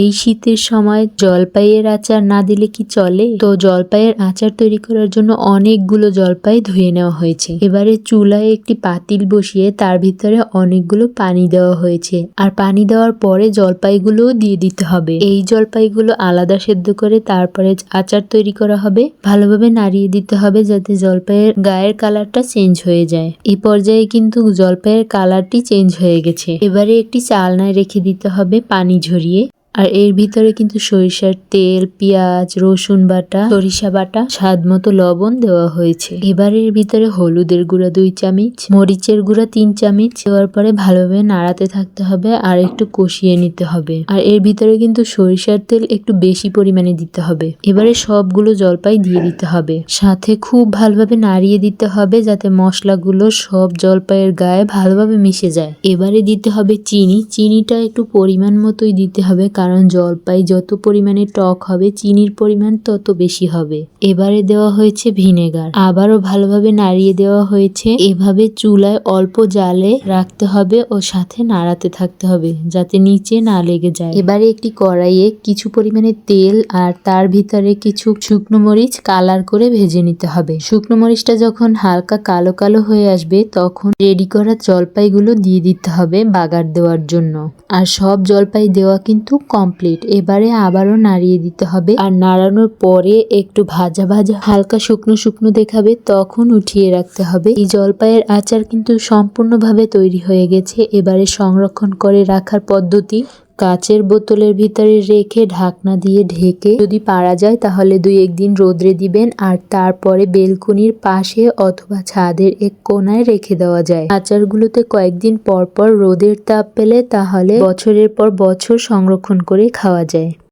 এই শীতের সময় জলপাইয়ের আচার না দিলে কি চলে? তো জলপাইয়ের আচার তৈরি করার জন্য অনেকগুলো জলপাই ধুয়ে নেওয়া হয়েছে। এবারে চুলায় একটি পাতিল বসিয়ে তার ভিতরে অনেকগুলো পানি দেওয়া হয়েছে, আর পানি দেওয়ার পরে জলপাইগুলোও দিয়ে দিতে হবে। এই জলপাইগুলো আলাদা সেদ্ধ করে তারপরে আচার তৈরি করা হবে। ভালোভাবে নাড়িয়ে দিতে হবে যাতে জলপাইয়ের গায়ের কালারটা চেঞ্জ হয়ে যায়। এই পর্যায়ে কিন্তু জলপাইয়ের কালারটি চেঞ্জ হয়ে গেছে। এবারে একটি চালনায় রেখে দিতে হবে পানি ঝরিয়ে। আর এর ভিতরে কিন্তু সরিষার তেল, পেঁয়াজ, রসুন বাটা, সরিষা বাটা, স্বাদ মতো লবণ দেওয়া হয়েছে। এবার এর ভিতরে হলুদের গুঁড়া 2 চামচ, মরিচের গুঁড়া 3 চামচ দেওয়ার পরে ভালোভাবে নাড়াতে থাকতে হবে আর একটু কষিয়ে নিতে হবে। আর এর ভিতরে কিন্তু সরিষার তেল একটু বেশি পরিমাণে দিতে হবে। এবারে সবগুলো জলপাই দিয়ে দিতে হবে, সাথে খুব ভালোভাবে নাড়িয়ে দিতে হবে যাতে মশলাগুলো সব জলপাইয়ের গায়ে ভালোভাবে মিশে যায়। এবারে দিতে হবে চিনি। চিনিটা একটু পরিমাণ মতোই দিতে হবে, কারণ জলপাই যত পরিমাণে টক হবে চিনির পরিমাণ তত বেশি হবে। এবারে দেওয়া হয়েছে ভিনেগার, আবারও ভালোভাবে নাড়িয়ে দেওয়া হয়েছে। এভাবে চুলায় অল্প জালে রাখতে হবে ও সাথে নাড়াতে থাকতে হবে যাতে নিচে না লেগে যায়। এবারে একটি কড়াইয়ে কিছু পরিমাণে তেল আর তার ভিতরে কিছু শুকনো মরিচ কালার করে ভেজে নিতে হবে। শুকনো মরিচটা যখন হালকা কালো কালো হয়ে আসবে তখন রেডি করা জলপাইগুলো দিয়ে দিতে হবে বাগার দেওয়ার জন্য। আর সব জলপাই দেওয়া কিন্তু কমপ্লিট। এবারে আবারও নাড়িয়ে দিতে হবে, আর নাড়ানোর পরে একটু ভাজা ভাজা হালকা শুকনো শুকনো দেখাবে তখন উঠিয়ে রাখতে হবে। এই জলপাইয়ের আচার কিন্তু সম্পূর্ণভাবে তৈরি হয়ে গেছে। এবারে সংরক্ষণ করে রাখার পদ্ধতি: কাচের বোতলের ভিতরে রেখে ঢাকনা দিয়ে ঢেকে যদি পারা যায় তাহলে 2-1 দিন রোদ্রে দিবেন, আর তারপরে বেলকনির পাশে অথবা ছাদের এক কোনায় রেখে দেওয়া যায়। আচারগুলোতে কয়েকদিন পর পর রোদের তাপ পেলে তাহলে বছরের পর বছর সংরক্ষণ করে খাওয়া যায়।